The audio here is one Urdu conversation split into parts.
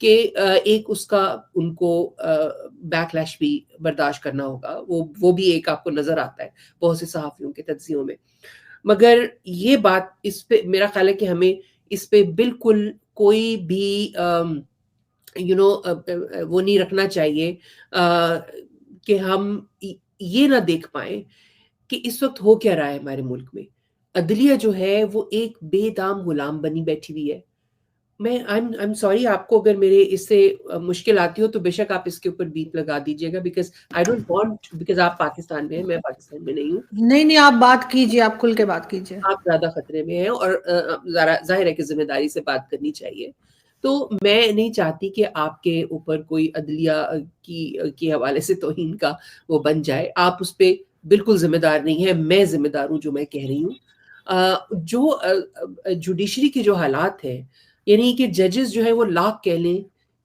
کہ ایک اس کا ان کو بیک لیش بھی برداشت کرنا ہوگا، وہ بھی ایک آپ کو نظر آتا ہے بہت سے صحافیوں کے تجزیوں میں. مگر یہ بات اس پہ میرا خیال ہے کہ ہمیں اس پہ بالکل کوئی بھی وہ نہیں رکھنا چاہیے کہ ہم یہ نہ دیکھ پائیں کہ اس وقت ہو کیا رہا ہے ہمارے ملک میں. عدلیہ جو ہے وہ ایک بے دام غلام بنی بیٹھی ہوئی ہے. میں I'm sorry، آپ کو اگر میرے اس سے مشکل آتی ہو تو بے شک آپ اس کے اوپر بیپ لگا دیجیے گا، بیکاز آپ پاکستان میں ہیں، میں پاکستان میں نہیں ہوں. نہیں آپ بات کیجیے، آپ کھل کے بات کیجیے. آپ زیادہ خطرے میں ہیں اور ظاہر ہے کہ ذمہ داری سے بات کرنی چاہیے. تو میں نہیں چاہتی کہ آپ کے اوپر کوئی عدلیہ کی حوالے سے توہین کا وہ بن جائے. آپ اس پہ بالکل ذمہ دار نہیں ہیں، میں ذمہ دار ہوں جو میں کہہ رہی ہوں. جو جوڈیشری کے جو حالات ہیں، یعنی کہ ججز جو ہے وہ لاکھ کہہ لیں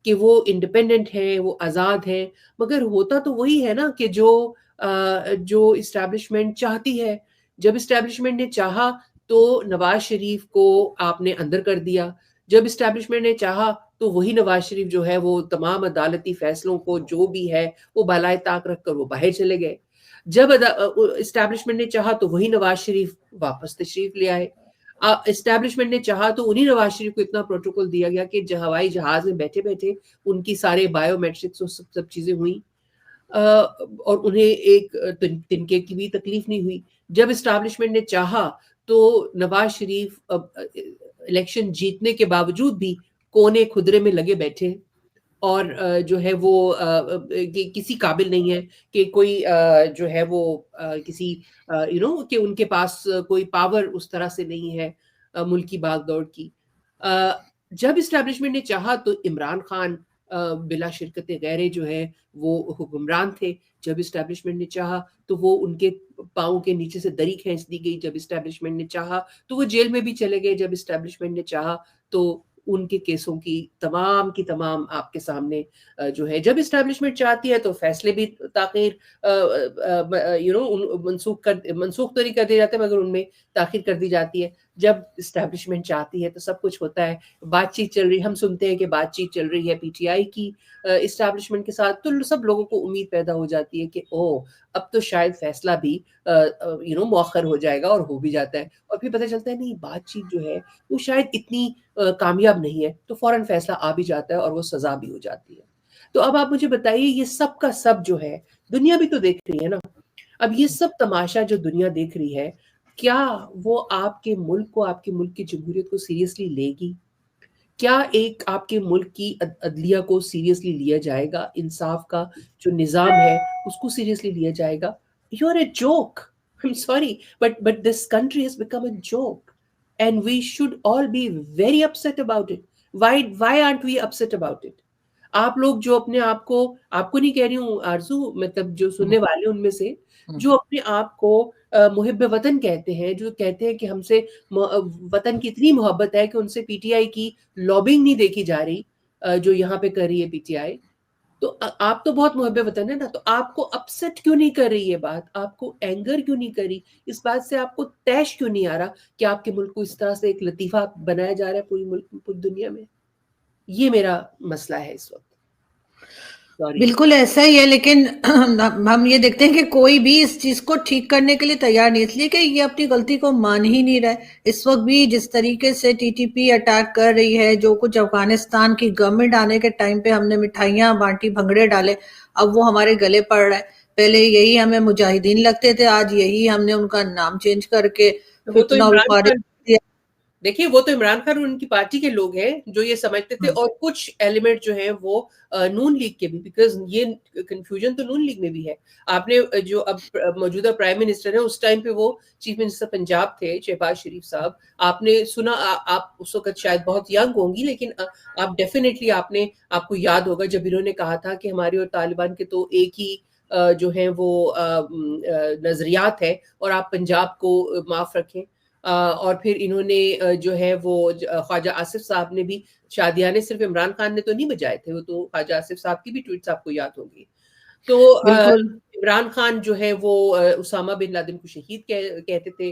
کہ وہ انڈیپینڈنٹ ہیں، وہ آزاد ہیں، مگر ہوتا تو وہی ہے نا کہ جو اسٹیبلشمنٹ چاہتی ہے. جب اسٹیبلشمنٹ نے چاہا تو نواز شریف کو آپ نے اندر کر دیا، جب اسٹیبلشمنٹ نے چاہا تو وہی نواز شریف جو ہے وہ تمام عدالتی فیصلوں کو جو بھی ہے وہ بالائے طاق رکھ کر وہ باہر چلے گئے. جب اسٹیبلشمنٹ نے چاہا تو وہی نواز شریف واپس تشریف لے آئے. اسٹیبلشمنٹ نے چاہا تو انہی نواز شریف کو اتنا پروٹوکول دیا گیا کہ ہوائی جہاز میں بیٹھے بیٹھے ان کی سارے بایو میٹرکس اور سب چیزیں ہوئیں اور انہیں ایک تنکے کی بھی تکلیف نہیں ہوئی. جب اسٹیبلشمنٹ نے چاہا تو نواز شریف الیکشن جیتنے کے باوجود بھی کونے کھدرے میں لگے بیٹھے اور جو ہے وہ کسی قابل نہیں ہے کہ کوئی جو ہے وہ کسی کہ ان کے پاس کوئی پاور اس طرح سے نہیں ہے ملکی بھاگ دوڑ کی. جب اسٹیبلشمنٹ نے چاہا تو عمران خان بلا شرکت غیرے جو ہے وہ حکمران تھے. جب اسٹیبلشمنٹ نے چاہا تو وہ ان کے پاؤں کے نیچے سے دری کھینچ دی گئی. جب اسٹیبلشمنٹ نے چاہا تو وہ جیل میں بھی چلے گئے. جب اسٹیبلشمنٹ نے چاہا تو ان کے کیسوں کی تمام آپ کے سامنے جو ہے. جب اسٹیبلشمنٹ چاہتی ہے تو فیصلے بھی تاخیر منسوخ تو نہیں کر دیے جاتے مگر ان میں تاخیر کر دی جاتی ہے. جب اسٹیبلشمنٹ چاہتی ہے تو سب کچھ ہوتا ہے. بات چیت چل رہی، ہم سنتے ہیں کہ بات چیت چل رہی ہے پی ٹی آئی کی اسٹیبلشمنٹ کے ساتھ، تو سب لوگوں کو امید پیدا ہو جاتی ہے کہ اب تو شاید فیصلہ بھی مؤخر ہو جائے گا، اور ہو بھی جاتا ہے. اور پھر پتہ چلتا ہے نہیں، بات چیت جو ہے وہ شاید اتنی کامیاب نہیں ہے، تو فوراً فیصلہ آ بھی جاتا ہے اور وہ سزا بھی ہو جاتی ہے. تو اب آپ مجھے بتائیے، یہ سب کا سب جو ہے دنیا بھی تو دیکھ رہی ہے نا. اب یہ سب تماشا جو دنیا دیکھ رہی ہے، کیا وہ آپ کے ملک کو، آپ کے ملک کی جمہوریت کو سیریسلی لے گی؟ کیا ایک آپ کے ملک کی عدلیہ کو سیریسلی لیا جائے گا؟ انصاف کا جو نظام ہے اس کو سیریسلی لیا جائے گا؟ You are a joke. I'm sorry, but this country has become a joke, and we should all be very upset about it. Why aren't we upset about it? آپ لوگ جو اپنے آپ کو نہیں کہہ رہی ہوں آرزو، مطلب جو سننے والے ان میں سے جو اپنے آپ کو محب وطن کہتے ہیں، جو کہتے ہیں کہ ہم سے وطن کی اتنی محبت ہے کہ ان سے پی ٹی آئی کی لابنگ نہیں دیکھی جا رہی جو یہاں پہ کر رہی ہے پی ٹی آئی. تو آپ تو بہت محب وطن ہے نا، تو آپ کو اپسٹ کیوں نہیں کر رہی یہ بات؟ آپ کو اینگر کیوں نہیں کر رہی اس بات سے؟ آپ کو تیش کیوں نہیں آ رہا کہ آپ کے ملک کو اس طرح سے ایک لطیفہ بنایا جا رہا ہے پوری ملک میں، پوری دنیا میں؟ یہ میرا مسئلہ ہے اس وقت. بالکل ایسا ہی ہے، لیکن ہم یہ دیکھتے ہیں کہ کوئی بھی اس چیز کو ٹھیک کرنے کے لیے تیار نہیں، اس لیے کہ یہ اپنی غلطی کو مان ہی نہیں رہے. اس وقت بھی جس طریقے سے ٹی ٹی پی اٹیک کر رہی ہے، جو کچھ افغانستان کی گورنمنٹ آنے کے ٹائم پہ ہم نے مٹھائیاں بانٹی، بھنگڑے ڈالے، اب وہ ہمارے گلے پڑ رہا ہے. پہلے یہی ہمیں مجاہدین لگتے تھے، آج یہی ہم نے ان کا نام چینج کر کے وہ تو فتنہ عمران الخوارج خان، دیکھیے وہ تو عمران خان اور ان کی پارٹی کے لوگ ہیں جو یہ سمجھتے تھے، اور کچھ ایلیمنٹ جو ہیں وہ نون لیگ کے بھی، بیکاز یہ کنفیوژن تو نون لیگ میں بھی ہے. آپ نے جو اب موجودہ پرائم منسٹر ہیں، اس ٹائم پہ وہ چیف منسٹر پنجاب تھے شہباز شریف صاحب. آپ نے سنا، آپ اس وقت شاید بہت ینگ ہوں گی، لیکن آپ ڈیفینیٹلی آپ کو یاد ہوگا جب انہوں نے کہا تھا کہ ہمارے اور طالبان کے تو ایک ہی جو ہیں وہ نظریات ہے اور آپ پنجاب کو معاف رکھیں. اور پھر انہوں نے جو ہے وہ خواجہ آصف صاحب نے بھی شادیانے صرف عمران خان نے تو نہیں بجائے تھے، وہ تو خواجہ آصف صاحب کی بھی ٹویٹس آپ کو یاد ہوگی. تو بالکل عمران خان جو ہے وہ اسامہ بن لادن کو شہید کہتے تھے.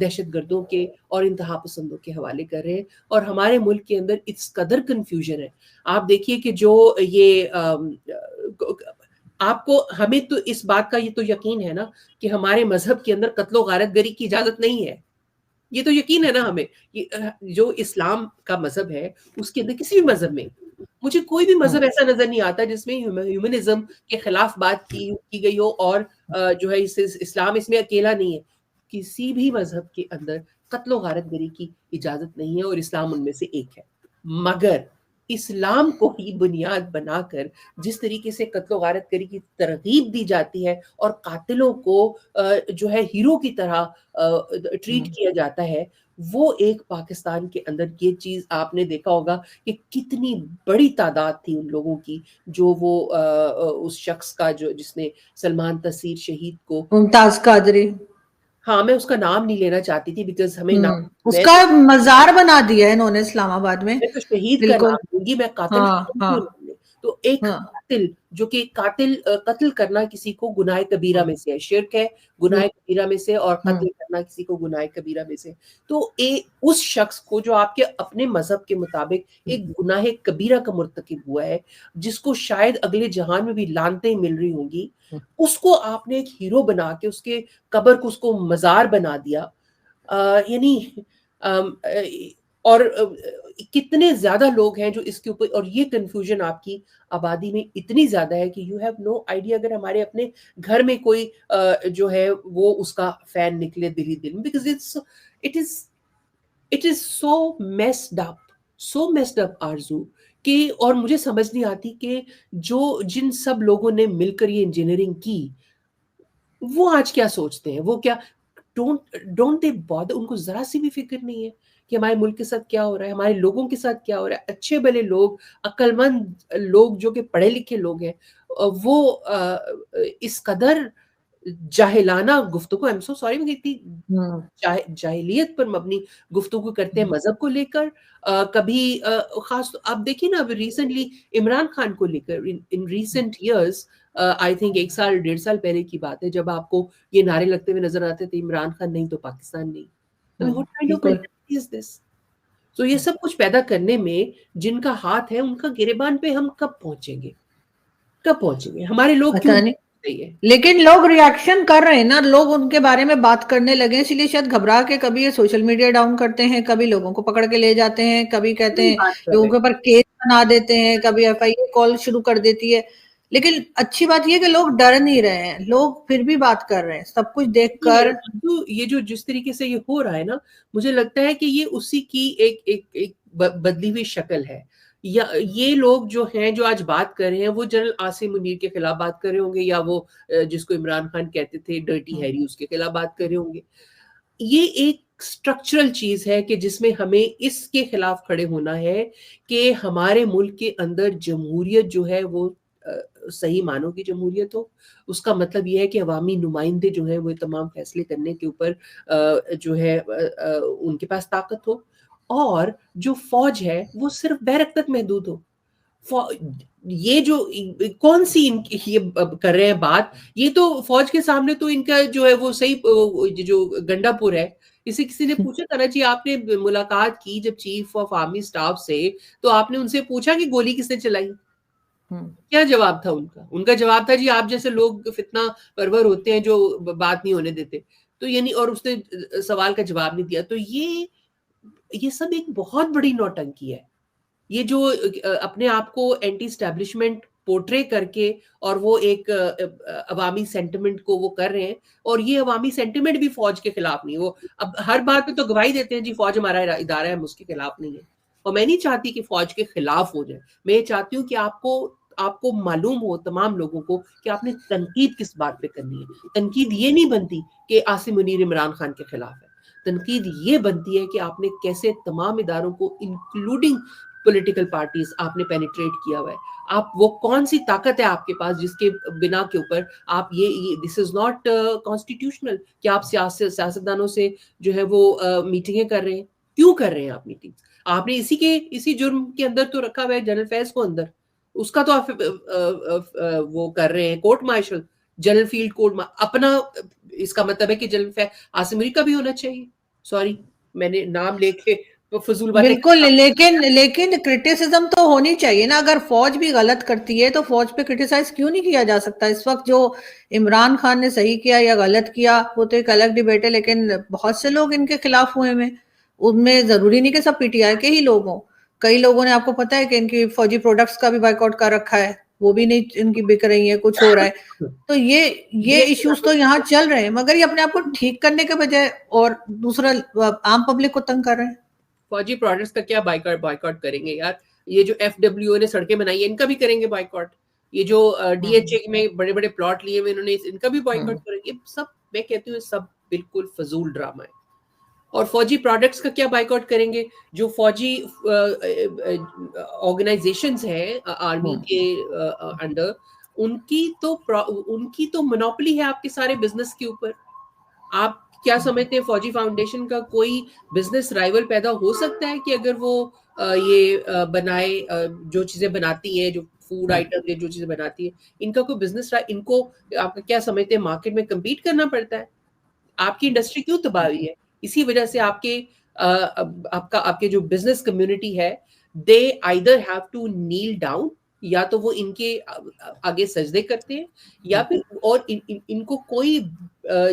دہشت گردوں کے اور انتہا پسندوں کے حوالے کر رہے ہیں. اور ہمارے ملک کے اندر اس قدر کنفیوژن ہے. آپ دیکھیے کہ جو یہ آپ کو, ہمیں تو اس بات کا یہ تو یقین ہے نا کہ ہمارے مذہب کے اندر قتل و غارت گری کی اجازت نہیں ہے. یہ تو یقین ہے نا ہمیں. جو اسلام کا مذہب ہے اس کے اندر, کسی بھی مذہب میں مجھے کوئی بھی مذہب ایسا نظر نہیں آتا جس میں ہیومنزم کے خلاف بات کی گئی ہو, اور جو ہے اسلام اس میں اکیلا نہیں ہے. کسی بھی مذہب کے اندر قتل و غارت گری کی اجازت نہیں ہے, اور اسلام ان میں سے ایک ہے. مگر اسلام کو ہی بنیاد بنا کر جس طریقے سے قتل و غارت گری کی ترغیب دی جاتی ہے اور قاتلوں کو جو ہے ہیرو کی طرح ٹریٹ کیا جاتا ہے, وہ ایک پاکستان کے اندر یہ چیز آپ نے دیکھا ہوگا کہ کتنی بڑی تعداد تھی ان لوگوں کی جو وہ اس شخص کا جو جس نے سلمان تسیر شہید کو, ممتاز قادری, ہاں میں اس کا نام نہیں لینا چاہتی تھی بیکاز ہمیں نام, اس کا مزار بنا دیا ہے انہوں نے اسلام آباد میں. میں تو شہید کا بالکل. نام دوں گی, میں قاتل ہاں کا ہاں نام نہیں. تو ایک ہاں قاتل جو کہ قتل کرنا کسی کو گناہ کبیرہ میں سے ہے, شرک ہے گناہ کبیرہ میں سے, اور قتل کرنا کسی کو گناہ کبیرہ میں سے. تو اس شخص کو جو آپ کے اپنے مذہب کے مطابق ایک گناہ کبیرہ کا مرتکب ہوا ہے, جس کو شاید اگلے جہان میں بھی لعنتیں مل رہی ہوں گی, اس کو آپ نے ایک ہیرو بنا کے اس کے قبر کو, اس کو مزار بنا دیا. یعنی اور کتنے زیادہ لوگ ہیں جو اس کے اوپر, اور یہ کنفیوژن آپ کی آبادی میں اتنی زیادہ ہے کہ یو ہیو نو آئیڈیا. اگر ہمارے اپنے گھر میں کوئی جو ہے وہ اس کا فین نکلے دلی دل میں, because it is so messed اپ آرزو کہ, اور مجھے سمجھ نہیں آتی کہ جن سب لوگوں نے مل کر یہ انجینئرنگ کی وہ آج کیا سوچتے ہیں, وہ کیا ڈونٹ دے بادر, ان کو ذرا سی بھی فکر نہیں ہے کہ ہمارے ملک کے ساتھ کیا ہو رہا ہے, ہمارے لوگوں کے ساتھ کیا ہو رہا ہے. اچھے بھلے لوگ, عقل مند لوگ جو کہ پڑھے لکھے لوگ ہیں, وہ اس قدر جاہلانہ گفتگو, I'm so sorry, میں کہتی جاہلیت پر مبنی گفتگو کرتے ہیں مذہب کو لے کر. کبھی خاص آپ دیکھیے نا, اب ریسنٹلی عمران خان کو لے کر in recent years, I think 1 سال 1.5 سال پہلے کی بات ہے, جب آپ کو یہ نعرے لگتے ہوئے نظر آتے تھے عمران خان نہیں تو پاکستان نہیں. What kind of mentality is this? تو یہ سب کچھ پیدا کرنے میں جن کا ہاتھ ہے, ان کا گریبان پہ ہم کب پہنچیں گے, ہمارے لوگ کیوں نہیں. لیکن لوگ ریاکشن کر رہے ہیں نا, لوگ ان کے بارے میں بات کرنے لگے, اسی لیے شاید گھبرا کے کبھی یہ سوشل میڈیا ڈاؤن کرتے ہیں, کبھی لوگوں کو پکڑ کے لے جاتے ہیں, کبھی کہتے ہیں لوگوں کے اوپر کیس بنا دیتے ہیں, کبھی FIA کال شروع کر دیتی ہے. لیکن اچھی بات یہ کہ لوگ ڈر نہیں رہے ہیں, لوگ پھر بھی بات کر رہے ہیں سب کچھ دیکھ کر. یہ جو جس طریقے سے یہ ہو رہا ہے نا, مجھے لگتا ہے کہ یہ اسی کی ایک بدلی ہوئی شکل ہے. یا یہ لوگ جو ہیں جو آج بات کر رہے ہیں وہ جنرل عاصم منیر کے خلاف بات کر رہے ہوں گے, یا وہ جس کو عمران خان کہتے تھے ڈرٹی ہیری, اس کے خلاف بات کر رہے ہوں گے. یہ ایک اسٹرکچرل چیز ہے کہ جس میں ہمیں اس کے خلاف کھڑے ہونا ہے کہ ہمارے ملک کے اندر جمہوریت جو ہے وہ صحیح معنوں کی جمہوریت ہو. اس کا مطلب یہ ہے کہ عوامی نمائندے جو ہیں وہ تمام فیصلے کرنے کے اوپر جو ہے ان کے پاس طاقت ہو, اور جو فوج ہے وہ صرف بیرک تک محدود ہو. یہ جو کون سی یہ کر رہے ہیں بات, یہ تو فوج کے سامنے تو ان کا جو ہے وہ صحیح جو گنڈا پور ہے. کسی نے پوچھا تھا نا جی, آپ نے ملاقات کی جب چیف آف آرمی اسٹاف سے, تو آپ نے ان سے پوچھا کہ گولی کس نے چلائی, کیا جواب تھا ان کا جواب تھا جی آپ جیسے لوگ فتنہ پرور ہوتے ہیں جو بات نہیں ہونے دیتے. تو یعنی, اور اس نے سوال کا جواب نہیں دیا. تو یہ سب ایک بہت بڑی نوٹنکی ہے. یہ جو اپنے آپ کو اینٹی اسٹیبلشمنٹ پورٹرے کر کے, اور وہ ایک عوامی سینٹیمنٹ کو وہ کر رہے ہیں, اور یہ عوامی سینٹیمنٹ بھی فوج کے خلاف نہیں. وہ اب ہر بات پہ تو گواہی دیتے ہیں جی فوج ہمارا ادارہ ہے, ہم اس کے خلاف نہیں ہے. اور میں نہیں چاہتی کہ فوج کے خلاف ہو جائے, میں یہ چاہتی ہوں کہ آپ کو معلوم ہو تمام لوگوں کو کہ آپ نے تنقید کس بات پہ کرنی ہے. تنقید یہ نہیں بنتی کہ عاصم منیر عمران خان کے خلاف ہے, تنقید یہ بنتی ہے کہ آپ نے کیسے تمام اداروں کو انکلوڈنگ پولیٹیکل پارٹیز آپ نے پینیٹریٹ کیا ہوا ہے. آپ وہ کون سی طاقت ہے آپ کے پاس جس کے بنا کے اوپر آپ یہ دس از ناٹ کانسٹیٹیوشنل کہ آپ سیاستدانوں سے جو ہے وہ میٹنگیں کر رہے ہیں. کیوں کر رہے ہیں آپ میٹنگ؟ آپ نے اسی جرم کے اندر تو رکھا ہوا ہے جنرل فیض کو اندر, اس کا تو آپ وہ کر رہے ہیں court martial, general field court, اپنا اس کا مطلب ہے کہ جنرل عاصم میر کا بھی ہونا چاہیے. سوری میں نے نام لے کے فضول باتیں. بالکل, لیکن کرٹیسزم تو ہونی چاہیے نا. اگر فوج بھی غلط کرتی ہے تو فوج پہ کرٹیسائز کیوں نہیں کیا جا سکتا؟ اس وقت جو عمران خان نے صحیح کیا یا غلط کیا وہ تو ایک الگ ڈیبیٹ ہے, لیکن بہت سے لوگ ان کے خلاف ہوئے ہیں. ان میں ضروری نہیں کہ سب پی ٹی آئی کے ہی لوگ ہوں. کئی لوگوں نے, آپ کو پتا ہے کہ ان کی فوجی پروڈکٹس کا بھی بائیکاٹ کر رکھا ہے, وہ بھی نہیں ان کی بک رہی ہیں, کچھ ہو رہا ہے. تو یہ ایشوز تو یہاں چل رہے ہیں, مگر یہ اپنے آپ کو ٹھیک کرنے کے بجائے اور دوسرا عام پبلک کو تنگ کر رہے ہیں. فوجی پروڈکٹس کا کیا بائیکاٹ کریں گے یار؟ یہ جو ایف ڈبلیو نے سڑکیں بنائی ہیں ان کا بھی کریں گے بائیکاٹ. یہ جو ڈی ایچ اے میں بڑے بڑے پلاٹ لیے ہوئے انہوں نے ان کا بھی بائیکاٹ کریں گے. سب میں کہتی ہوں سب بالکل فضول ڈرامہ ہے. اور فوجی پروڈکٹس کا کیا بائیکاٹ کریں گے؟ جو فوجی آرگنائزیشنز ہیں آرمی کے انڈر, ان کی تو منوپلی ہے آپ کے سارے بزنس کے اوپر. آپ کیا سمجھتے ہیں فوجی فاؤنڈیشن کا کوئی بزنس رائیول پیدا ہو سکتا ہے کہ اگر وہ یہ بنائے جو چیزیں بناتی ہیں, جو فوڈ آئٹم جو چیزیں بناتی ہیں, ان کا کوئی بزنس ان کو آپ کیا سمجھتے ہیں مارکیٹ میں کمپیٹ کرنا پڑتا ہے؟ آپ کی انڈسٹری کیوں تباہ ہوئی ہے؟ اسی وجہ سے آپ کے جو بزنس کمیونٹی ہے, they either have to nail down, یا تو وہ ان کے آگے سجدے کرتے ہیں, یا پھر اور ان کو کوئی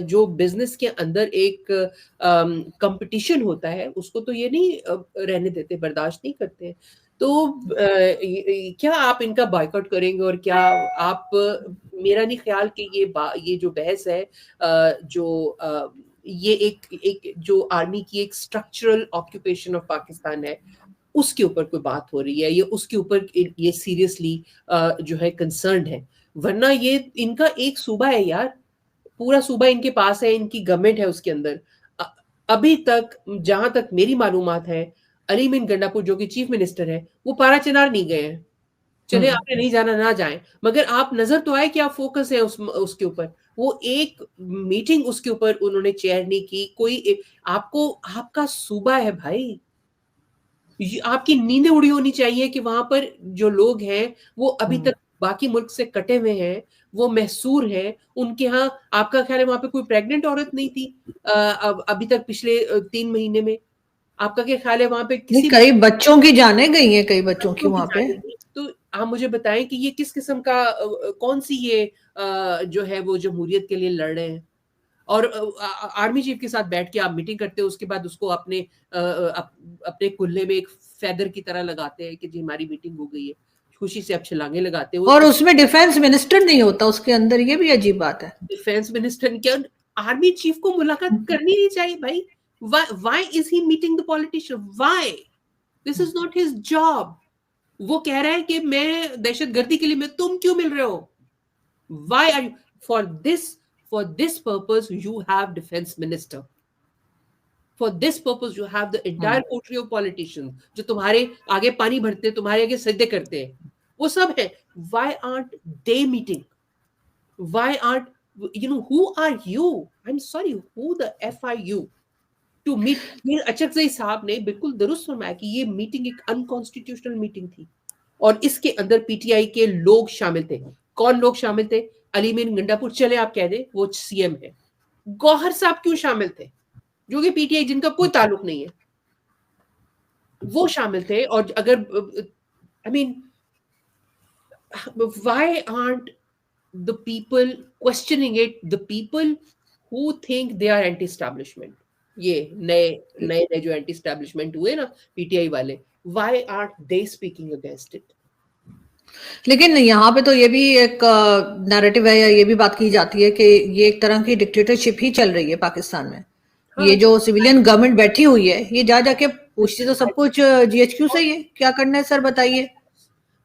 جو بزنس کے اندر ایک کمپٹیشن ہوتا ہے اس کو تو یہ نہیں رہنے دیتے, برداشت نہیں کرتے. تو کیا آپ ان کا بائیکاٹ کریں گے؟ اور کیا آپ, میرا نہیں خیال کہ یہ جو بحث ہے, جو یہ ایک جو آرمی کی ایک اسٹرکچرل آکوپیشن آف پاکستان ہے, اس کے اوپر کوئی بات ہو رہی ہے, یہ اس کے اوپر یہ سیریسلی جو ہے کنسرنڈ ہے. ورنہ یہ ان کا ایک صوبہ ہے یار, پورا صوبہ ان کے پاس ہے, ان کی گورنمنٹ ہے اس کے اندر. ابھی تک جہاں تک میری معلومات ہے, علی امین گنڈا پور جو کہ چیف منسٹر ہے وہ پارا چنار نہیں گئے ہیں. چلے آپ نے نہیں جانا نہ جائیں, مگر آپ نظر تو آئے کہ آپ فوکس ہیں اس کے اوپر. وہ ایک میٹنگ اس کے اوپر انہوں نے چیئر نہیں کی. کوئی آپ کا صوبہ ہے بھائی, آپ کی نیندیں اڑی ہونی چاہیے کہ وہاں پر جو لوگ ہیں وہ ابھی تک باقی ملک سے کٹے ہوئے ہیں, وہ محصور ہیں. ان کے ہاں آپ کا خیال ہے وہاں پہ کوئی پریگننٹ عورت نہیں تھی ابھی تک پچھلے 3 مہینے میں؟ آپ کا کیا خیال ہے وہاں پہ کسی کئی بچوں کی جانیں گئی ہیں, کئی بچوں کی وہاں پہ. تو آپ مجھے بتائیں کہ یہ کس قسم کا, کون سی یہ جو ہے وہ جمہوریت کے لیے لڑ رہے ہیں؟ اور آرمی چیف کے ساتھ بیٹھ کے آپ میٹنگ کرتے ہو, اس کے بعد اس کو اپنے کلے میں ایک فیدر کی طرح لگاتے ہیں کہ جی ہماری میٹنگ ہو گئی ہے, خوشی سے آپ چھلانگیں لگاتے ہو. اور اس میں ڈیفینس منسٹر نہیں ہوتا اس کے اندر, یہ بھی عجیب بات ہے. ڈیفینس منسٹر کیا آرمی چیف کو ملاقات کرنی نہیں چاہیے بھائی؟ why is he meeting the politician? why? this is not his job. وہ کہہ رہا ہے کہ میں دہشت گردی کے لیے میں, تم کیوں مل رہے ہو؟ why are you for this purpose you have defense minister. For this purpose you have the entire coterie of politicians جو تمہارے آگے پانی بھرتے ہیں, تمہارے آگے سجدے کرتے ہیں, وہ سب ہیں. why aren't they meeting? why aren't who are you? I'm sorry, who the F are you to meet? Achakzai صاحب نے بالکل درست فرمایا کہ یہ میٹنگ ایک انکانسٹیٹیوشنل میٹنگ تھی, اور اس کے اندر پی ٹی آئی کے لوگ شامل تھے. کون لوگ شامل تھے؟ علی امین گنڈا پور, چلے آپ کہہ دیں وہ سی ایم ہے. گوہر صاحب کیوں شامل تھے, جو کہ پی ٹی آئی جن کا کوئی تعلق نہیں ہے, وہ شامل تھے. اور اگر why aren't the people questioning it? The people who think they are anti-establishment, یہ نئے جو اینٹی اسٹیبلشمنٹ ہوئے نا پی ٹی آئی والے, why aren't they speaking against it? لیکن یہاں پہ تو یہ بھی ایک نیریٹو ہے, یا یہ بھی بات کی جاتی ہے کہ یہ ایک طرح کی ڈکٹیٹرشپ ہی چل رہی ہے پاکستان میں. یہ جو سویلین گورنمنٹ بیٹھی ہوئی ہے, یہ جا کے پوچھتی تو سب کچھ جی ایچ کیو سے ہی ہے, کیا کرنا ہے سر بتائیے.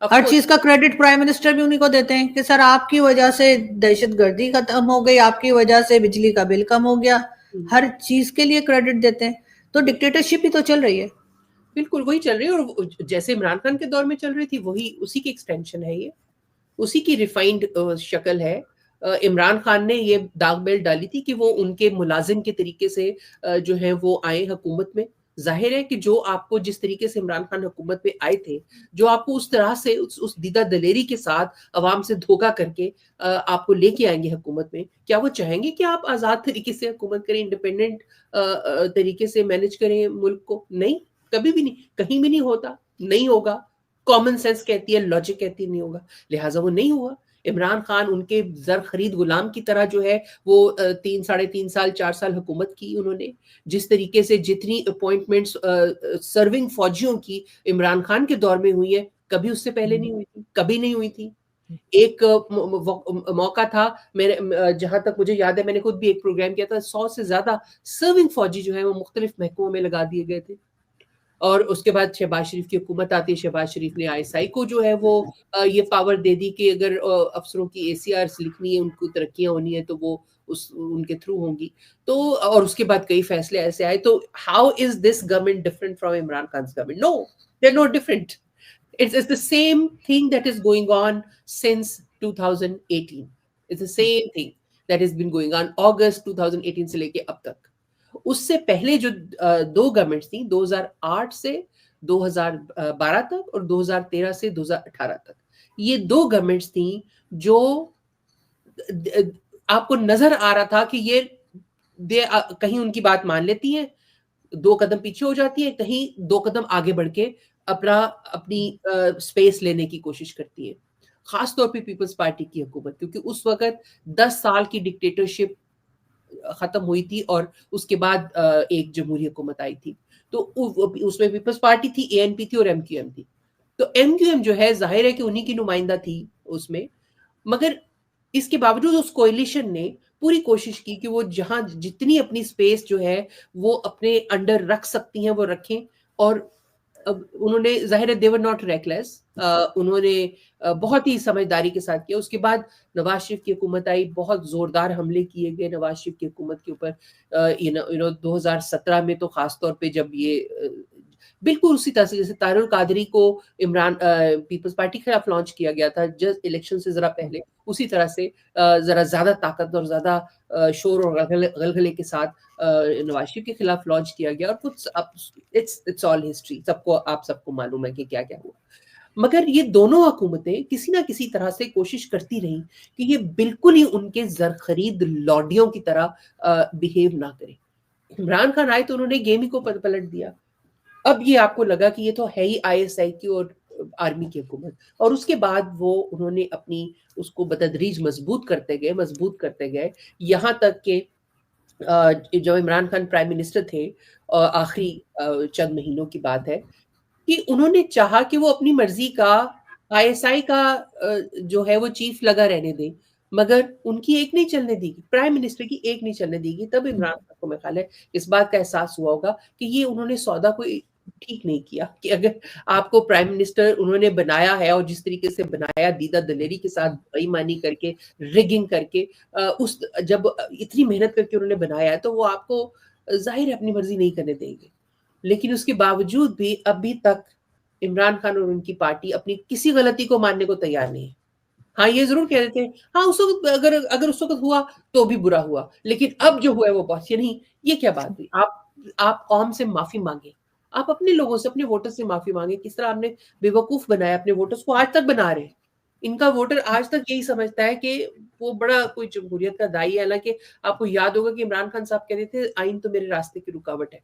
ہر چیز کا کریڈٹ پرائم منسٹر بھی انہیں کو دیتے ہیں کہ سر آپ کی وجہ سے دہشت گردی ختم ہو گئی, آپ کی وجہ سے بجلی کا بل کم ہو گیا, ہر چیز کے لیے کریڈٹ دیتے ہیں. تو ڈکٹیٹرشپ ہی تو چل رہی ہے. بالکل وہی چل رہی ہے, اور جیسے عمران خان کے دور میں چل رہی تھی وہی اسی کی ایکسٹینشن ہے, یہ اسی کی ریفائنڈ شکل ہے. عمران خان نے یہ داغ بیل ڈالی تھی کہ وہ ان کے ملازم کے طریقے سے جو ہے وہ آئے حکومت میں, ظاہر ہے کہ جو آپ کو جس طریقے سے عمران خان حکومت میں آئے تھے، جو آپ کو اس طرح سے اس دیدہ دلیری کے ساتھ عوام سے دھوکہ کر کے آپ کو لے کے آئیں گے حکومت میں، کیا وہ چاہیں گے کہ آپ آزاد طریقے سے حکومت کریں، انڈیپینڈنٹ طریقے سے مینج کریں ملک کو؟ نہیں، کبھی بھی نہیں، کہیں بھی نہیں ہوتا، نہیں ہوگا. کامن سینس کہتی ہے، لاجک کہتی ہے نہیں ہوگا، لہٰذا وہ نہیں ہوا. عمران خان ان کے زر خرید غلام کی طرح جو ہے وہ 3 ساڑھے 3 سال 4 سال حکومت کی انہوں نے. جس طریقے سے جتنی اپوائنٹمنٹس سرونگ فوجیوں کی عمران خان کے دور میں ہوئی ہے، کبھی اس سے پہلے نہیں ہوئی تھی، کبھی نہیں ہوئی تھی. ایک موقع تھا میرے جہاں تک مجھے یاد ہے، میں نے خود بھی ایک پروگرام کیا تھا، 100 سے زیادہ سرونگ فوجی جو ہیں وہ مختلف محکموں میں لگا دیے گئے تھے. اور اس کے بعد شہباز شریف کی حکومت آتی ہے، شہباز شریف نے آئی ایس آئی کو جو ہے وہ یہ پاور دے دی کہ اگر افسروں کی اے سی آرز لکھنی ہے، ان کو ترقیاں ہونی ہے تو وہ ان کے تھرو ہوں گی. تو اور اس کے بعد کئی فیصلے ایسے آئے. تو how is this government different from Imran Khan's government? No, they're not different. It's the same thing that is going on since 2018. It's the same thing that has been going on August 2018 سے لے کے اب تک. اس سے پہلے جو 2 گورنمنٹس تھیں، 2008 سے 2012 تک اور 2013 سے 2018 تک، یہ 2 گورنمنٹس تھیں جو آپ کو نظر آ رہا تھا کہ یہ کہیں ان کی بات مان لیتی ہیں، 2 قدم پیچھے ہو جاتی ہے، کہیں 2 قدم آگے بڑھ کے اپنی سپیس لینے کی کوشش کرتی ہے. خاص طور پہ پیپلز پارٹی کی حکومت، کیونکہ اس وقت 10 سال کی ڈکٹیٹرشپ ختم ہوئی تھی اور اس کے بعد ایک جمہوری حکومت آئی تھی. تو اس میں پیپلز پارٹی تھی، اے این پی تھی اور ایم کیو ایم تھی. تو ایم کیو ایم جو ہے ظاہر ہے کہ انہی کی نمائندہ تھی اس میں، مگر اس کے باوجود اس کوئلیشن نے پوری کوشش کی کہ وہ جہاں جتنی اپنی سپیس جو ہے وہ اپنے انڈر رکھ سکتی ہیں وہ رکھیں. اور انہوں نے ظاہر ہے they were not reckless، انہوں نے بہت ہی سمجھداری کے ساتھ کیا. اس کے بعد نواز شریف کی حکومت آئی، بہت زوردار حملے کیے گئے نواز شریف کی حکومت کے اوپر. 2017 میں تو خاص طور پہ جب یہ بالکل اسی طرح سے جیسے طاہر القادری کو پیپلز پارٹی کے خلاف لانچ کیا گیا تھا جسٹ الیکشن سے ذرا پہلے، اسی طرح سے ذرا زیادہ طاقت اور زیادہ شور اور غلغلے کے ساتھ نواز شریف کے خلاف لانچ کیا گیا. اور کچھ اٹس آل ہسٹری، آپ سب کو معلوم ہے کہ کیا کیا ہوا. مگر یہ دونوں حکومتیں کسی نہ کسی طرح سے کوشش کرتی رہیں کہ یہ بالکل ہی ان کے زرخرید لاڈیوں کی طرح بیہیو نہ کریں. عمران خان آئے تو انہوں نے گیم ہی کو پلٹ دیا. اب یہ آپ کو لگا کہ یہ تو ہے ہی آئی ایس آئی کی اور آرمی کی حکومت. اور اس کے بعد وہ انہوں نے اپنی اس کو بتدریج مضبوط کرتے گئے یہاں تک کہ جب عمران خان پرائم منسٹر تھے آخری چند مہینوں کی بات ہے کہ انہوں نے چاہا کہ وہ اپنی مرضی کا آئی ایس آئی کا جو ہے وہ چیف لگا رہنے دیں، مگر ان کی ایک نہیں چلنے دی گی، پرائم منسٹر کی ایک نہیں چلنے دی گی. تب عمران خان کو میرے خیال ہے اس بات کا احساس ہوا ہوگا کہ یہ انہوں نے سودا کوئی ٹھیک نہیں کیا کہ اگر آپ کو پرائم منسٹر انہوں نے بنایا ہے اور جس طریقے سے بنایا دیدہ دلیری کے ساتھ بے ایمانی کر کے ریگنگ کر کے جب اتنی محنت کر کے انہوں نے بنایا ہے تو وہ آپ کو ظاہر اپنی مرضی نہیں کرنے دیں گے. لیکن اس کے باوجود بھی ابھی تک عمران خان اور ان کی پارٹی اپنی کسی غلطی کو ماننے کو تیار نہیں ہے. ہاں یہ ضرور کہہ دیتے ہیں ہاں اس وقت اگر اس وقت ہوا تو بھی برا ہوا، لیکن اب جو ہوا ہے وہ بہت نہیں. یہ کیا بات ہوئی؟ آپ قوم سے معافی مانگیں، آپ اپنے لوگوں سے اپنے ووٹر سے معافی مانگیں. کس طرح آپ نے بے وقوف بنایا اپنے ووٹرز کو، آج تک بنا رہے ہیں. ان کا ووٹر آج تک یہی سمجھتا ہے کہ وہ بڑا کوئی جمہوریت کا دائی ہے. حالانکہ آپ کو یاد ہوگا کہ عمران خان صاحب کہتے تھے آئین تو میرے راستے کی رکاوٹ ہے.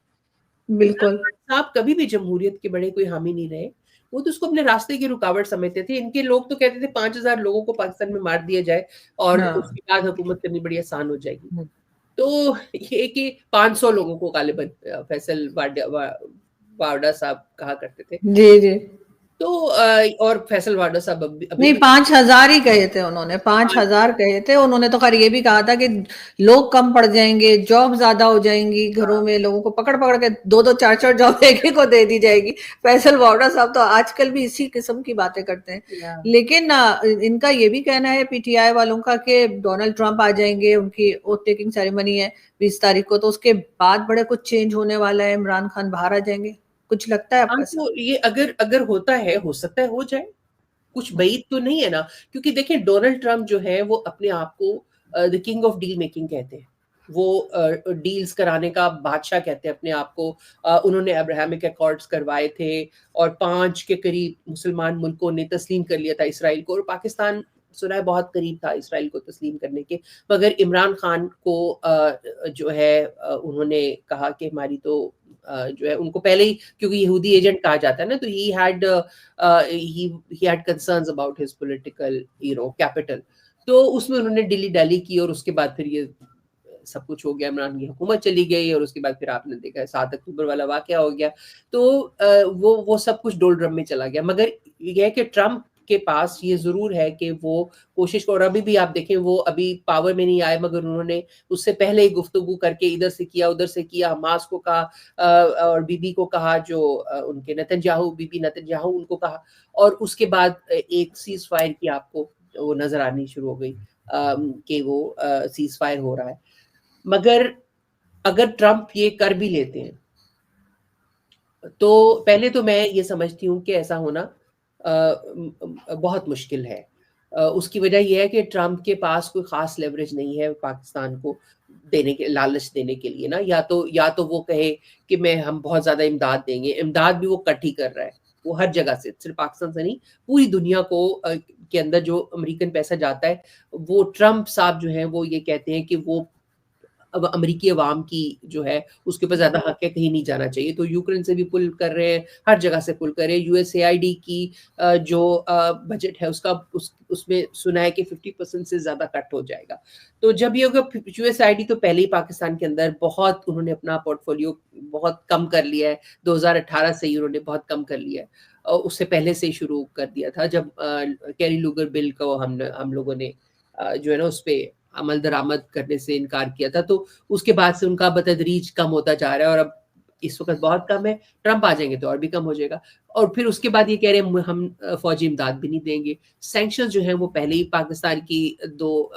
بالکل صاحب کبھی بھی جمہوریت کے بڑے کوئی حامی نہیں رہے، وہ تو اس کو اپنے راستے کی رکاوٹ سمجھتے تھے. ان کے لوگ تو کہتے تھے 5000 لوگوں کو پاکستان میں مار دیا جائے اور اس کے بعد حکومت کرنی بڑی آسان ہو جائے گی. تو یہ کہ 500 لوگوں کو غالباً فیصل واڈا صاحب کہا کرتے تھے. جی تو اور فیصل واڈا صاحب ابھی نہیں 5000 ہی کہے تھے انہوں نے، 5000 کہے تھے انہوں نے. تو خیر یہ بھی کہا تھا کہ لوگ کم پڑ جائیں گے، جاب زیادہ ہو جائیں گی گھروں میں، لوگوں کو پکڑ کے 2 4 جاب ایک ہی کو دے دی جائے گی. فیصل واڈا صاحب تو آج کل بھی اسی قسم کی باتیں کرتے ہیں. لیکن ان کا یہ بھی کہنا ہے پی ٹی آئی والوں کا کہ ڈونلڈ ٹرمپ آ جائیں گے، ان کی اوتھ ٹیکنگ سیریمنی ہے 20 تاریخ کو، تو اس کے بعد بڑے کچھ چینج ہونے والا ہے، عمران خان باہر آ جائیں گے. کچھ لگتا ہے آپ کو؟ تو یہ اگر ہوتا ہے، ہو سکتا ہے ہو جائے، کچھ بعید تو نہیں ہے نا. کیونکہ دیکھیں ڈونلڈ ٹرمپ جو ہے وہ اپنے آپ کو the king of deal making کہتے ہیں. وہ ڈیلز کرانے کا بادشاہ کہتے ہیں اپنے آپ کو. انہوں نے ابراہمک ایکارڈز کروائے تھے اور 5 کے قریب مسلمان ملکوں نے تسلیم کر لیا تھا اسرائیل کو, اور پاکستان سنا ہے بہت قریب تھا اسرائیل کو تسلیم کرنے کے. مگر عمران خان کو جو ہے انہوں نے کہا کہ ہماری تو جو ہے ان کو پہلے ہی, کیونکہ یہودی ایجنٹ کہا جاتا ہے نا, تو he had concerns about his political capital. تو اس میں انہوں نے ڈیلی ڈالی کی, اور اس کے بعد پھر یہ سب کچھ ہو گیا, عمران کی حکومت چلی گئی, اور اس کے بعد پھر آپ نے دیکھا 7 اکتوبر والا واقعہ ہو گیا. تو وہ سب کچھ ڈول ڈرم میں چلا گیا. مگر یہ ہے کہ ٹرمپ کے پاس یہ ضرور ہے کہ وہ کوشش, اور ابھی بھی آپ دیکھیں وہ ابھی پاور میں نہیں آئے, مگر انہوں نے اس سے پہلے ہی گفتگو کر کے ادھر سے کیا ادھر سے کیا, حماس کو کہا اور بی بی کو کہا, جو ان کے بی بی نتنیاہو ان کو کہا, اور اس کے بعد ایک سیز فائر کی آپ کو وہ نظر آنی شروع ہو گئی کہ وہ سیز فائر ہو رہا ہے. مگر اگر ٹرمپ یہ کر بھی لیتے ہیں تو پہلے تو میں یہ سمجھتی ہوں کہ ایسا ہونا بہت مشکل ہے. اس کی وجہ یہ ہے کہ ٹرمپ کے پاس کوئی خاص لیوریج نہیں ہے پاکستان کو دینے کے, لالچ دینے کے لیے نا. یا تو وہ کہے کہ ہم بہت زیادہ امداد دیں گے. امداد بھی وہ کٹ ہی کر رہا ہے, وہ ہر جگہ سے, صرف پاکستان سے نہیں, پوری دنیا کو کے اندر جو امریکن پیسہ جاتا ہے, وہ ٹرمپ صاحب جو ہیں وہ یہ کہتے ہیں کہ وہ اب امریکی عوام کی جو ہے اس کے اوپر زیادہ حق ہے, کہیں نہیں جانا چاہیے. تو یوکرین سے بھی پل کر رہے ہیں, ہر جگہ سے پل کر رہے ہیں. U S A I D کی جو بجٹ ہے اس میں سنا ہے کہ 50% سے زیادہ کٹ ہو جائے گا. تو جب یہ ہوگا, یو ایس آئی ڈی تو پہلے ہی پاکستان کے اندر بہت انہوں نے اپنا پورٹ فولیو بہت کم کر لیا ہے, 2018 سے ہی انہوں نے بہت کم کر لیا ہے. اس سے پہلے سے ہی شروع کر دیا تھا جب کیری لوگر بل کو ہم لوگوں نے جو ہے نا اس پہ عمل درآمد کرنے سے انکار کیا تھا. تو اس کے بعد سے ان کا بتدریج کم ہوتا جا رہا ہے, اور اب اس وقت بہت کم ہے. ٹرمپ آ جائیں گے تو اور بھی کم ہو جائے گا. اور پھر اس کے بعد یہ کہہ رہے ہیں ہم فوجی امداد بھی نہیں دیں گے. سینکشن جو ہیں وہ پہلے ہی پاکستان کی 2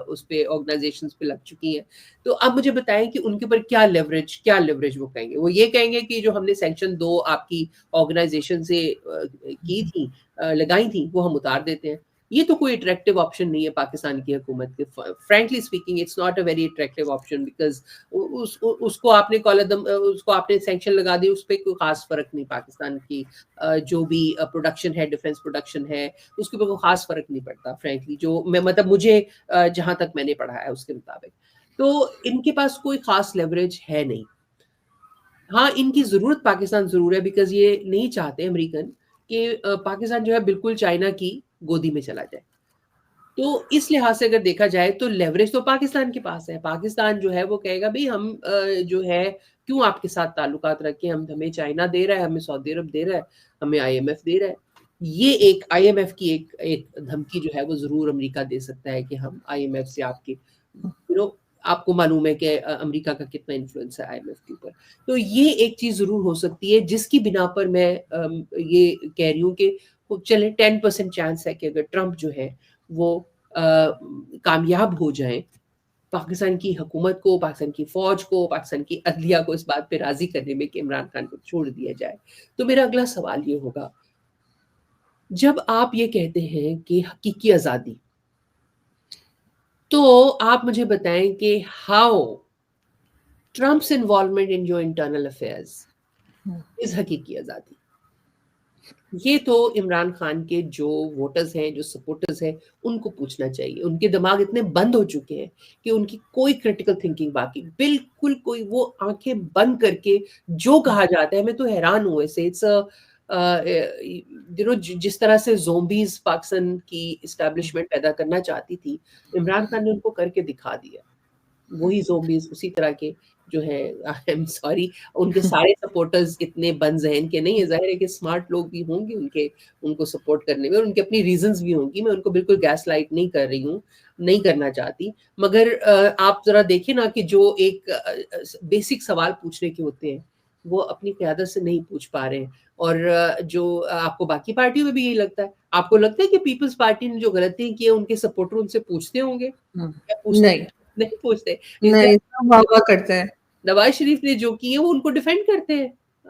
اس پہ آرگنائزیشنز پہ لگ چکی ہیں. تو اب مجھے بتائیں کہ ان کے اوپر کیا لیوریج وہ کہیں گے. وہ یہ کہیں گے کہ جو ہم نے سینکشن 2 آپ کی آرگنائزیشن سے کی تھی, لگائی تھیں, وہ ہم اتار دیتے ہیں. یہ تو کوئی اٹریکٹیو آپشن نہیں ہے پاکستان کی حکومت کے. Frankly speaking it's not a very attractive option, because اس کو آپ نے اس کو آپ نے سینکشن لگا دی, اس پہ کوئی خاص فرق نہیں. پاکستان کی جو بھی پروڈکشن ہے, ڈیفنس پروڈکشن ہے, اس کے اوپر کوئی خاص فرق نہیں پڑتا فرینکلی, جو مطلب مجھے جہاں تک میں نے پڑھا ہے اس کے مطابق. تو ان کے پاس کوئی خاص لیوریج ہے نہیں. ہاں ان کی ضرورت پاکستان ضرور ہے, بیکاز یہ نہیں چاہتے امریکن کہ پاکستان جو ہے بالکل چائنا کی گودی میں چلا جائے. تو اس لحاظ سے اگر دیکھا جائے تو لیوریج تو پاکستان کے پاس ہے. پاکستان جو ہے وہ کہے گا بھائی ہم جو ہے کیوں آپ کے ساتھ تعلقات رکھیں, ہمیں چائنا دے رہا ہے, ہمیں سعودی عرب دے رہا ہے, ہمیں آئی ایم ایف دے رہا ہے. یہ ایک آئی ایم ایف کی ایک دھمکی جو ہے وہ ضرور امریکہ دے سکتا ہے کہ ہم آئی ایم ایف سے آپ کو معلوم ہے کہ امریکہ کا کتنا انفلوئنس ہے آئی ایم ایف کے اوپر. تو یہ ایک چیز ضرور ہو سکتی ہے جس کی بنا پر میں یہ کہہ رہی ہوں کہ چلے 10% چانس ہے کہ اگر ٹرمپ جو ہے وہ کامیاب ہو جائیں, پاکستان کی حکومت کو, پاکستان کی فوج کو, پاکستان کی عدلیہ کو اس بات پہ راضی کرنے میں کہ عمران خان کو چھوڑ دیا جائے. تو میرا اگلا سوال یہ ہوگا, جب آپ یہ کہتے ہیں کہ حقیقی آزادی, تو آپ مجھے بتائیں کہ how Trump's involvement in your internal affairs is حقیقی آزادی. یہ تو عمران خان کے جو ووٹرز ہیں, جو سپورٹرز ہیں, ان کو پوچھنا چاہیے. ان کے دماغ اتنے بند ہو چکے ہیں کہ ان کی کوئی کرٹیکل تھنکنگ باقی, بالکل کوئی, وہ آنکھیں بند کر کے جو کہا جاتا ہے. میں تو حیران ہوں ایسے. جس طرح سے زومبیز پاکستان کی اسٹیبلشمنٹ پیدا کرنا چاہتی تھی, عمران خان نے ان کو کر کے دکھا دیا. وہی زومبیز اسی طرح کے جو ہے, آئی ایم سوری, ان کے سارے سپورٹرز اتنے بند ذہن کے نہیں ہے. ظاہر ہے کہ اسمارٹ لوگ بھی ہوں گے ان کو سپورٹ کرنے میں, اور ان کی اپنی ریزنز بھی ہوں گی. میں ان کو بالکل گیس لائٹ نہیں کر رہی ہوں, نہیں کرنا چاہتی. مگر آپ ذرا دیکھیں نا کہ جو ایک بیسک سوال پوچھنے کے ہوتے ہیں وہ اپنی قیادت سے نہیں پوچھ پا رہے ہیں. اور جو آپ کو باقی پارٹیوں میں بھی یہی لگتا ہے. آپ کو لگتا ہے کہ پیپلز پارٹی نے جو غلطیاں کی ہیں ان کے سپورٹر ان سے پوچھتے ہوں گے؟ نہیں پوچھتے. نہیں, سب واہ واہ کرتے ہیں. نواز شریف نے جو کی ہے وہ ان کو ڈیفینڈ کرتے ہیں.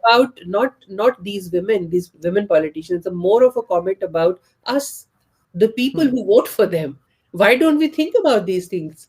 about not these women politicians, more of a comment about us, the people who vote for them. Why don't we think about these things?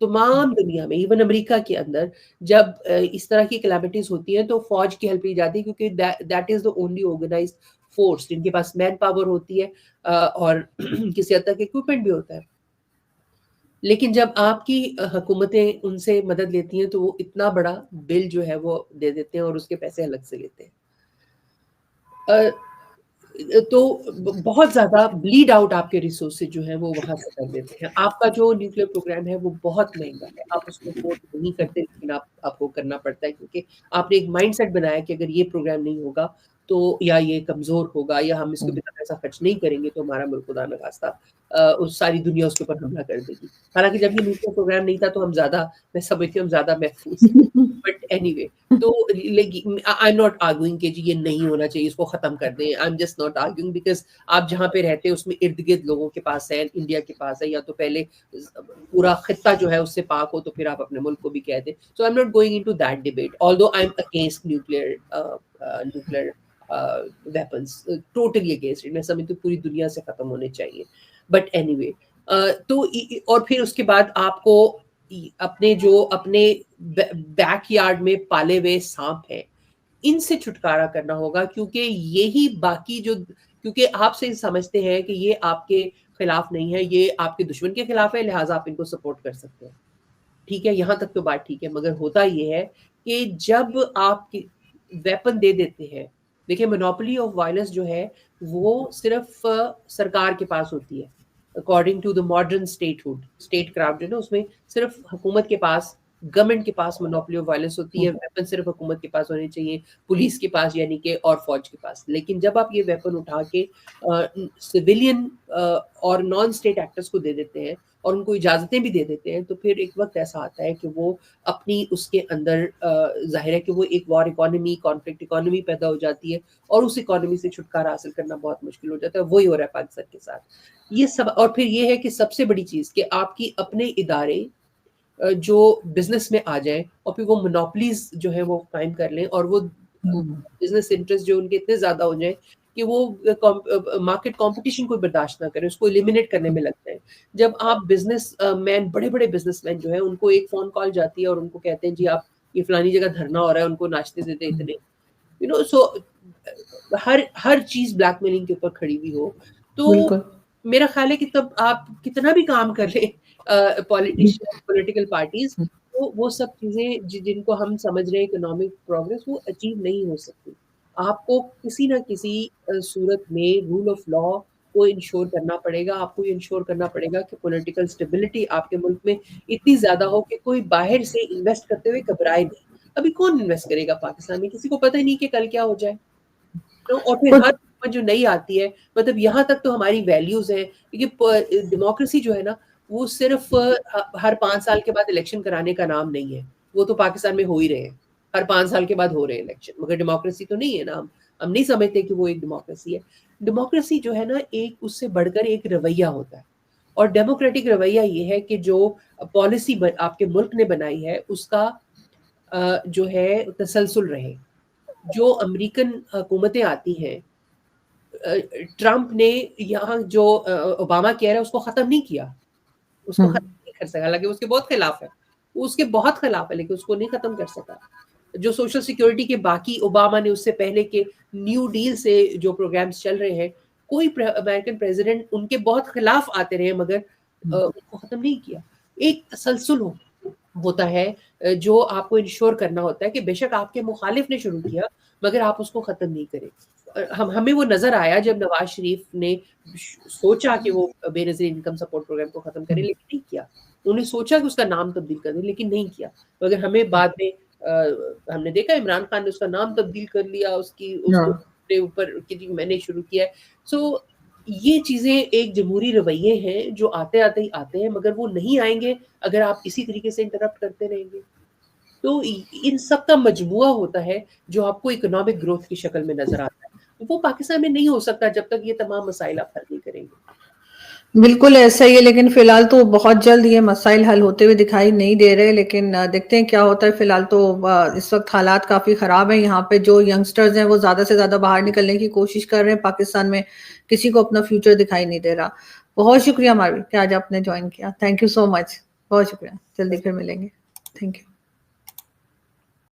تمام دنیا میں ایون امریکہ کے اندر جب اس طرح کی کلیمٹیز ہوتی ہیں تو فوج کی ہیلپ لی جاتی ہے کیونکہ that is the only organised force جن کے پاس مین پاور ہوتی ہے اور کسی حد تک اکوپمنٹ بھی ہوتا ہے. لیکن جب آپ کی حکومتیں ان سے مدد لیتی ہیں تو وہ اتنا بڑا بل جو ہے وہ دے دیتے ہیں اور اس کے پیسے الگ سے لیتے ہیں. تو بہت زیادہ بلیڈ آؤٹ آپ کے ریسورسز جو ہیں وہ وہاں سے کر دیتے ہیں. آپ کا جو نیوکلیر پروگرام ہے وہ بہت مہنگا ہے, آپ اس کو افورڈ نہیں کرتے, لیکن آپ کو کرنا پڑتا ہے کیونکہ آپ نے ایک مائنڈ سیٹ بنایا کہ اگر یہ پروگرام نہیں ہوگا تو یا یہ کمزور ہوگا یا ہم اس کے اوپر پیسہ خرچ نہیں کریں گے تو ہمارا ملک خدا نخواستہ اس ساری دنیا اس کے اوپر حملہ کر دے گی. حالانکہ جب یہ نیوکلیر پروگرام نہیں تھا تو ہم زیادہ, میں سمجھتی ہوں ہم زیادہ محفوظ تھے. بٹ اینی وے, تو آئی ایم ناٹ آرگوئنگ کہ جی یہ نہیں ہونا چاہیے, اس کو ختم کر دیں. I am just not arguing because آپ جہاں پہ رہتے ہیں اس میں ارد گرد لوگوں کے پاس ہے, انڈیا کے پاس ہے, یا تو پہلے پورا خطہ جو ہے اس سے پاک ہو تو پھر آپ اپنے ملک کو بھی کہہ دیں. So I'm not going into that debate although I'm against nuclear weapons, totally against. میں سمجھتی ہوں پوری دنیا سے ختم ہونے چاہیے. بٹ اینی وے, تو اور پھر اس کے بعد آپ کو اپنے بیک یارڈ میں پالے ہوئے سانپ ہیں ان سے چھٹکارا کرنا ہوگا, کیونکہ یہی باقی جو, کیونکہ آپ سے سمجھتے ہیں کہ یہ آپ کے خلاف نہیں ہے, یہ آپ کے دشمن کے خلاف ہے, لہٰذا آپ ان کو سپورٹ کر سکتے ہیں. ٹھیک ہے, یہاں تک تو بات ٹھیک ہے. مگر ہوتا یہ ہے کہ جب آپ ویپن دے دیتے ہیں, دیکھیں مونوپولی آف وائلنس جو ہے وہ صرف سرکار کے پاس ہوتی ہے according to the modern statecraft جو ہے نا, اس میں صرف حکومت کے پاس, گورنمنٹ کے پاس مونوپولی آف وائلنس ہوتی ہے. ویپن صرف حکومت کے پاس ہونے چاہیے, پولیس کے پاس یعنی کہ, اور فوج کے پاس. لیکن جب آپ یہ ویپن اٹھا کے سویلین اور نان اسٹیٹ ایکٹرز کو دے دیتے ہیں اور ان کو اجازتیں بھی دے دیتے ہیں, تو پھر ایک وقت ایسا آتا ہے کہ وہ اپنی اس کے اندر ظاہر ہے کہ وہ ایک وار اکانومی, کانفلکٹ اکانومی پیدا ہو جاتی ہے اور اس اکانومی سے چھٹکارا حاصل کرنا بہت مشکل ہو جاتا ہے. وہی ہو رہا ہے پاکستان کے ساتھ یہ سب. اور پھر یہ ہے کہ سب سے بڑی چیز کہ آپ کی اپنے ادارے جو بزنس میں آ جائیں اور پھر وہ مونوپلیز جو ہے وہ قائم کر لیں, اور وہ بزنس انٹرسٹ جو ان کے اتنے زیادہ ہو جائیں کہ وہ مارکیٹ کمپٹیشن کو برداشت نہ کریں, اس کو ایلیمینیٹ کرنے میں لگتے ہیں. جب آپ بزنس مین, بڑے بڑے بزنس مین جو ہیں, ان کو ایک فون کال جاتی ہے اور ان کو کہتے ہیں جی آپ یہ فلانی جگہ دھرنا ہو رہا ہے, ان کو ناشتے دیتے اتنے, سو ہر چیز بلیک میلنگ کے اوپر کھڑی ہوئی ہو, تو میرا خیال ہے کہ تب آپ کتنا بھی کام کر لیں پولیٹیشین, پولیٹیکل پارٹیز, تو وہ سب چیزیں جن کو ہم سمجھ رہے ہیں اکنامک پروگرس, وہ اچیو نہیں ہو سکتی. آپ کو کسی نہ کسی صورت میں رول آف لا کو انشور کرنا پڑے گا. آپ کو یہ انشور کرنا پڑے گا کہ پولیٹیکل اسٹیبلٹی آپ کے ملک میں اتنی زیادہ ہو کہ کوئی باہر سے انویسٹ کرتے ہوئے گھبرائے نہیں. ابھی کون انویسٹ کرے گا پاکستان میں, کسی کو پتہ ہی نہیں کہ کل کیا ہو جائے. اور پھر ہر حکومت جو نئی آتی ہے, مطلب یہاں تک تو ہماری ویلیوز ہیں, کیونکہ ڈیموکریسی جو ہے نا وہ صرف ہر 5 سال کے بعد الیکشن کرانے کا نام نہیں ہے. وہ تو پاکستان میں ہو ہی رہے ہیں, ہر 5 سال کے بعد ہو رہے ہیں الیکشن, مگر ڈیموکریسی تو نہیں ہے نا. ہم نہیں سمجھتے کہ وہ ایک ڈیموکریسی ہے. ڈیموکریسی جو ہے نا ایک اس سے بڑھ کر ایک رویہ ہوتا ہے, اور ڈیموکریٹک رویہ یہ ہے کہ جو پالیسی آپ کے ملک نے بنائی ہے اس کا جو ہے تسلسل رہے. جو امریکن حکومتیں آتی ہیں, ٹرمپ نے یہاں جو اوباما کہہ رہا ہے اس کو ختم نہیں کیا, اس کو ختم نہیں کر سکا, حالانکہ اس کے بہت خلاف ہے, وہ اس کے بہت خلاف ہے, لیکن اس کو نہیں ختم کر سکا. جو سوشل سیکیورٹی کے باقی اوباما نے اس سے پہلے کے نیو ڈیل سے جو پروگرامز چل رہے ہیں, کوئی امریکن پریزیڈنٹ ان کے بہت خلاف آتے رہے مگر ان کو ختم نہیں کیا. ایک تسلسل ہوتا ہے جو آپ کو انشور کرنا ہوتا ہے کہ بے شک آپ کے مخالف نے شروع کیا مگر آپ اس کو ختم نہیں کریں. ہمیں وہ نظر آیا جب نواز شریف نے سوچا کہ وہ بے نظیر انکم سپورٹ پروگرام کو ختم کرے, لیکن نہیں کیا. انہوں نے سوچا کہ اس کا نام تبدیل کر دیں, لیکن نہیں کیا. مگر ہمیں بعد میں ہم نے دیکھا عمران خان نے اس کا نام تبدیل کر لیا, اس کو اوپر میں نے شروع کیا ہے. سو یہ چیزیں ایک جمہوری رویے ہیں جو آتے آتے ہی آتے ہیں, مگر وہ نہیں آئیں گے اگر آپ اسی طریقے سے انٹرپٹ کرتے رہیں گے. تو ان سب کا مجموعہ ہوتا ہے جو آپ کو اکنامک گروتھ کی شکل میں نظر آتا ہے. وہ پاکستان میں نہیں ہو سکتا جب تک یہ تمام مسائل آپ حل نہیں کریں گے. بالکل ایسا ہی ہے, لیکن فی الحال تو بہت جلد یہ مسائل حل ہوتے ہوئے دکھائی نہیں دے رہے, لیکن دیکھتے ہیں کیا ہوتا ہے. فی الحال تو اس وقت حالات کافی خراب ہیں یہاں پہ. جو ینگسٹرز ہیں وہ زیادہ سے زیادہ باہر نکلنے کی کوشش کر رہے ہیں پاکستان میں, کسی کو اپنا فیوچر دکھائی نہیں دے رہا. بہت شکریہ ماروی کہ آج آپ نے جوائن کیا. تھینک یو سو مچ. بہت شکریہ، جلدی پھر ملیں گے، تھینک یو۔